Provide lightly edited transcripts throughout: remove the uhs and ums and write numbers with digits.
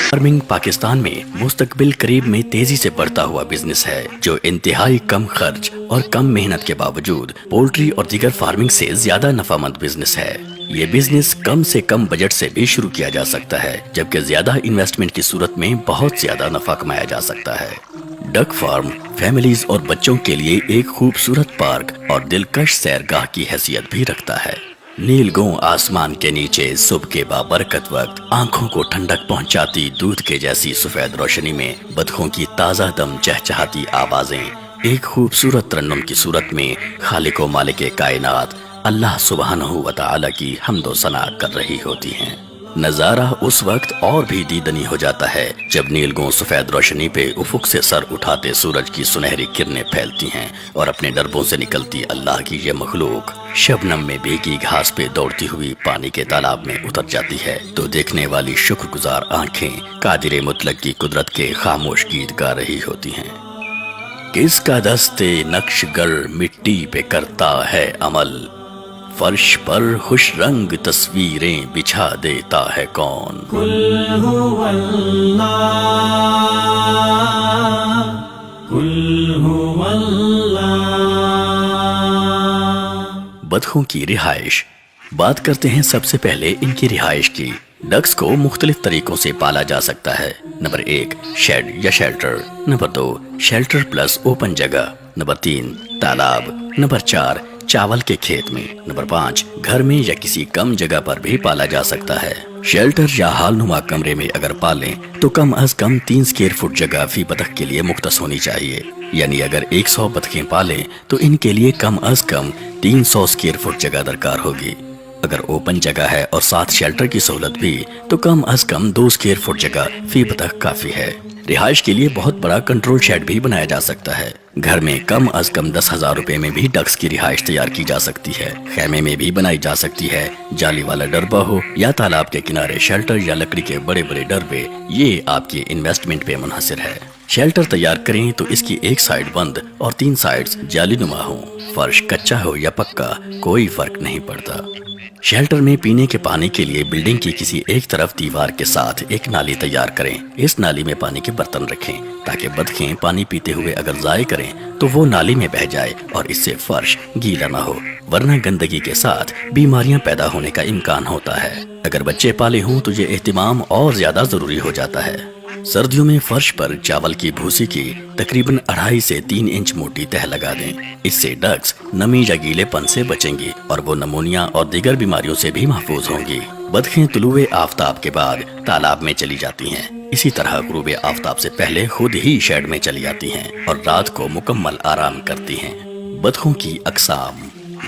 Farming Pakistan में मुस्तकबिल करीब में तेजी से बढ़ता हुआ बिजनेस है, जो इंतहाई कम खर्च और कम मेहनत के बावजूद पोल्ट्री और दीगर फार्मिंग से ज्यादा नफामंद बिजनेस है। ये बिजनेस कम से कम बजट से भी शुरू किया जा सकता है, जबकि ज्यादा इन्वेस्टमेंट की सूरत में बहुत ज्यादा नफा कमाया जा सकता है। डक फार्म फैमिलीज और बच्चों के लिए एक खूबसूरत पार्क और दिलकश सैरगाह की हैसियत भी रखता है। नीलगों आसमान के नीचे सुबह के बाबरकत वक्त आंखों को ठंडक पहुंचाती दूध के जैसी सफेद रोशनी में बतखों की ताजा दम चहचहाती आवाजें एक खूबसूरत तरन्नुम की सूरत में खालिको मालिक कायनात अल्लाह सुब्हानहू व तआला की हम्दो सना कर रही होती हैं। नजारा उस वक्त और भी दीदनी हो जाता है जब नीलगों सफेद रोशनी पे उफुक से सर उठाते सूरज की सुनहरी किरणें फैलती हैं और अपने डरबों से निकलती अल्लाह की ये मखलूक शबनम में भीगी घास पे दौड़ती हुई पानी के तालाब में उतर जाती है, तो देखने वाली शुक्रगुजार आंखें कादिर मुतलक की कुदरत के खामोश गीत गा रही होती हैं। किसका दस्ते नक्शगर मिट्टी पे करता है अमल, फर्श पर खुश रंग तस्वीरें बिछा देता है कौन। कुल हुवल्लाह, कुल हुवल्लाह। बतखों की रिहाइश। बात करते हैं सबसे पहले इनकी रिहाइश की। डक्स को मुख्तलिफ तरीकों से पाला जा सकता है। नंबर 1 शेड या shelter, number 2 shelter plus open जगह, नंबर 3 तालाब, नंबर 4 चावल के खेत में, नंबर 5 घर में या किसी कम जगह पर भी पाला जा सकता है। शेल्टर या हालनुमा कमरे में अगर पालें तो कम अज कम 3 स्क्वायर फुट जगह फी बतख के लिए मुख्तस होनी चाहिए, यानी अगर 100 बतखें पालें तो इनके लिए कम अज कम 300 स्क्वायर फुट जगह दरकार होगी। अगर ओपन जगह है और साथ शेल्टर की सहूलत भी तो कम अज कम 2 स्क्वायर फुट जगह फी बतख काफी है। रिहाइश के लिए बहुत बड़ा कंट्रोल शेड भी बनाया जा सकता है। घर में कम अज कम 10,000 रुपए में भी डक्स की रिहाइश तैयार की जा सकती है। खेमे में भी बनाई जा सकती है। जाली वाला डरबा हो या तालाब के किनारे शेल्टर या लकड़ी के बड़े बड़े डरबे, ये आपकी इन्वेस्टमेंट पे मुनहसिर है। शेल्टर तैयार करें तो इसकी एक साइड बंद और 3 साइड्स जाली नुमा हो। फर्श कच्चा हो या पक्का कोई फर्क नहीं पड़ता। शेल्टर में पीने के पानी के लिए बिल्डिंग की किसी एक तरफ दीवार के साथ एक नाली तैयार करें। इस नाली में पानी के बर्तन रखें ताकि बतखें पानी पीते हुए अगर ज़ाय करें तो वो नाली में बह जाए और इससे फर्श गीला ना हो, वरना गंदगी के साथ बीमारियां पैदा होने का इम्कान होता है। अगर बच्चे पाले हों तो ये एहतिमाम और ज्यादा जरूरी हो जाता है। सर्दियों में फर्श पर चावल की भूसी की तकरीबन 2.5 से 3 इंच मोटी तह लगा दें। इससे डक्स नमी या गीलेपन से बचेंगी और वो नमूनिया और दीगर बीमारियों से भी महफूज होंगी। बतखें तुलुए आफताब के बाद तालाब में चली जाती हैं। इसी तरह गुरूबे आफताब से पहले खुद ही शेड में चली जाती हैं और रात को मुकम्मल आराम करती हैं। बतखों की अकसाम।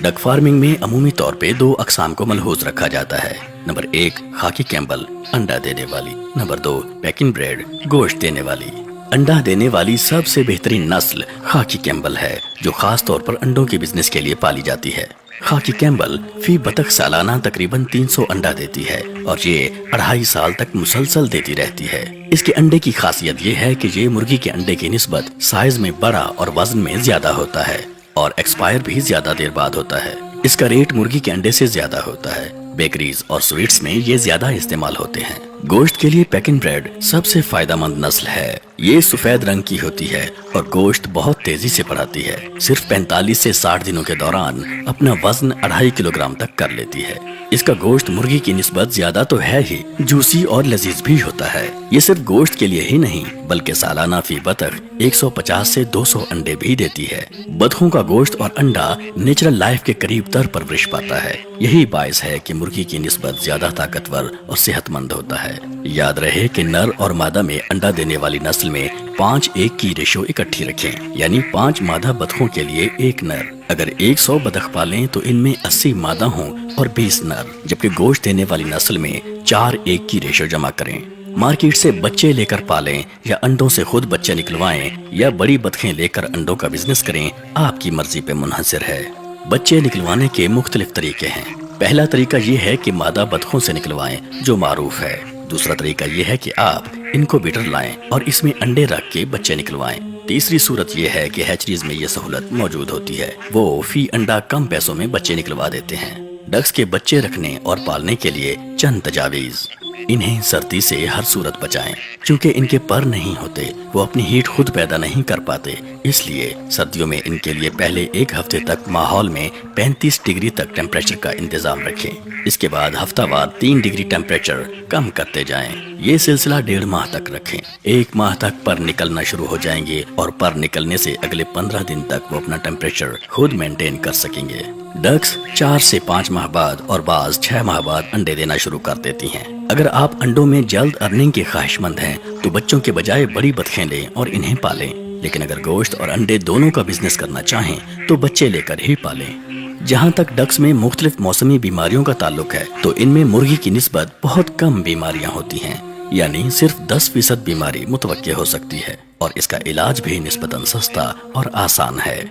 डक फार्मिंग में अमूमी तौर पे 2 अकसाम को मलहूज रखा जाता है। नंबर 1 खाकी कैम्बल अंडा देने वाली, नंबर 2 पेकिंग ब्रेड गोश्त देने वाली। अंडा देने वाली सबसे बेहतरीन नस्ल खाकी कैम्बल है, जो खास तौर पर अंडों के बिजनेस के लिए पाली जाती है। खाकी कैम्बल फी बतख सालाना तकरीबन 300 अंडा देती है और ये 2.5 साल तक मुसलसल देती रहती है। इसके अंडे की खासियत ये है कि ये मुर्गी के अंडे की निस्बत साइज में बड़ा और वजन में ज्यादा होता है और एक्सपायर भी ज्यादा देर बाद होता है। इसका रेट मुर्गी के अंडे से ज्यादा होता है। बेकरीज और स्वीट्स में ये ज्यादा इस्तेमाल होते हैं। गोश्त के लिए पेकिंग ब्रेड सबसे फायदेमंद नस्ल है। ये सफेद रंग की होती है और गोश्त बहुत तेजी से बढ़ाती है। सिर्फ 45 से 60 दिनों के दौरान अपना वजन 2.5 किलोग्राम तक कर लेती है। इसका गोश्त मुर्गी की निस्बत ज्यादा तो है ही, जूसी और लजीज भी होता है। ये सिर्फ गोश्त के लिए ही नहीं बल्कि सालाना फी बतख 150 से 200 अंडे भी देती है। बतखों का गोश्त और अंडा नेचुरल लाइफ के करीब तर परवरिश पाता है। यही बायस है कि मुर्गी की निस्बत ज्यादा ताकतवर और सेहतमंद होता है। याद रहे कि नर और मादा में अंडा देने वाली नस्ल में 5:1 की रेशो इकट्ठी रखें, यानी 5 मादा बतखों के लिए 1 नर। अगर 100 बतख पालें तो इनमें 80 मादा हों और 20 नर, जबकि गोश्त देने वाली नस्ल में 4:1 की रेशो जमा करें। मार्केट से बच्चे लेकर पालें या अंडों से खुद बच्चे निकलवाएं या बड़ी बतखें लेकर अंडों का बिजनेस करें, आपकी मर्जी पे मुनहसिर है। बच्चे निकलवाने के मुख्तलिफ तरीके हैं। पहला तरीका ये है कि मादा बतखों से निकलवाएं, जो मारूफ है। दूसरा तरीका ये है कि आप इनको बीटर लाएं और इसमें अंडे रख के बच्चे निकलवाएं। تیسری صورت یہ ہے کہ ہیچریز میں یہ سہولت موجود ہوتی ہے، وہ فی انڈا کم پیسوں میں بچے نکلوا دیتے ہیں۔ ڈکس کے بچے رکھنے اور پالنے کے لیے چند تجاویز۔ انہیں سردی سے ہر صورت بچائیں، چونکہ ان کے پر نہیں ہوتے، وہ اپنی ہیٹ خود پیدا نہیں کر پاتے، اس لیے سردیوں میں ان کے لیے پہلے ایک ہفتے تک ماحول میں 35 ڈگری تک ٹیمپریچر کا انتظام رکھیں۔ اس کے بعد ہفتہ وار 3 ڈگری ٹیمپریچر کم کرتے جائیں۔ یہ سلسلہ 1.5 ماہ تک رکھیں۔ 1 ماہ تک پر نکلنا شروع ہو جائیں گے اور پر نکلنے سے اگلے 15 دن تک وہ اپنا ٹیمپریچر خود مینٹین کر سکیں گے۔ ڈکس 4 سے 5 ماہ بعد اور بعض 6 ماہ بعد انڈے دینا شروع کر دیتی ہیں۔ اگر آپ انڈوں میں جلد ارننگ کے خواہش مند ہیں تو بچوں کے بجائے بڑی بطخیں لیں اور انہیں پالیں، لیکن اگر گوشت اور انڈے دونوں کا بزنس کرنا چاہیں تو بچے لے کر ہی پالیں۔ جہاں تک ڈکس میں مختلف موسمی بیماریوں کا تعلق ہے تو ان میں مرغی کی نسبت بہت کم بیماریاں ہوتی ہیں، یعنی صرف 10% بیماری متوقع ہو سکتی ہے، اور اس کا علاج بھی نسبتاً سستا اور آسان ہے۔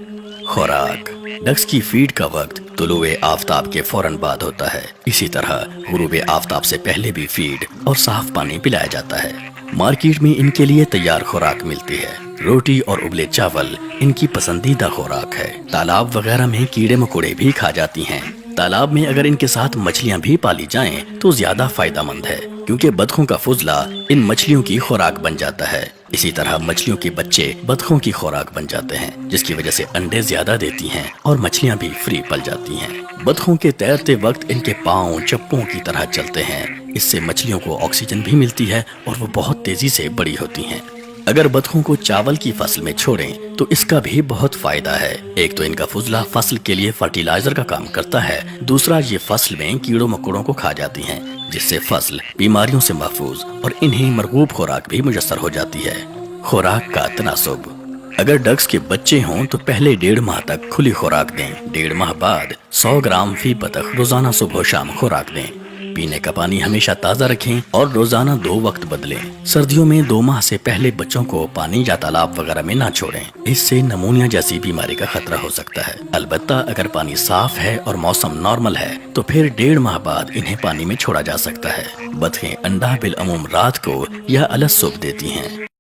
خوراک۔ ڈکس کی فیڈ کا وقت طلوع آفتاب کے فوراً بعد ہوتا ہے، اسی طرح غروب آفتاب سے پہلے بھی فیڈ اور صاف پانی پلایا جاتا ہے۔ مارکیٹ میں ان کے لیے تیار خوراک ملتی ہے۔ روٹی اور ابلے چاول ان کی پسندیدہ خوراک ہے۔ تالاب وغیرہ میں کیڑے مکوڑے بھی کھا جاتی ہیں۔ تالاب میں اگر ان کے ساتھ مچھلیاں بھی پالی جائیں تو زیادہ فائدہ مند ہے، کیونکہ بطخوں کا فضلہ ان مچھلیوں کی خوراک بن جاتا ہے۔ اسی طرح مچھلیوں کے بچے بطخوں کی خوراک بن جاتے ہیں، جس کی وجہ سے انڈے زیادہ دیتی ہیں اور مچھلیاں بھی فری پل جاتی ہیں۔ بطخوں کے تیرتے وقت ان کے پاؤں چپوں کی طرح چلتے ہیں، اس سے مچھلیوں کو آکسیجن بھی ملتی ہے اور وہ بہت تیزی سے بڑی ہوتی ہیں۔ اگر بطخوں کو چاول کی فصل میں چھوڑیں تو اس کا بھی بہت فائدہ ہے۔ ایک تو ان کا فضلہ فصل کے لیے فرٹیلائزر کا کام کرتا ہے، دوسرا یہ فصل میں کیڑوں مکوڑوں کو کھا جاتی ہیں، جس سے فصل بیماریوں سے محفوظ اور انہیں مرغوب خوراک بھی میسر ہو جاتی ہے۔ خوراک کا تناسب۔ اگر ڈکس کے بچے ہوں تو پہلے 1.5 ماہ تک کھلی خوراک دیں، 1.5 ماہ بعد 100 گرام فی بطخ روزانہ صبح و شام خوراک دیں۔ پینے کا پانی ہمیشہ تازہ رکھیں اور روزانہ 2 وقت بدلیں۔ سردیوں میں 2 ماہ سے پہلے بچوں کو پانی یا تالاب وغیرہ میں نہ چھوڑیں، اس سے نمونیا جیسی بیماری کا خطرہ ہو سکتا ہے۔ البتہ اگر پانی صاف ہے اور موسم نارمل ہے تو پھر 1.5 ماہ بعد انہیں پانی میں چھوڑا جا سکتا ہے۔ بطخیں انڈا بالعموم رات کو یا الگ صبح دیتی ہیں۔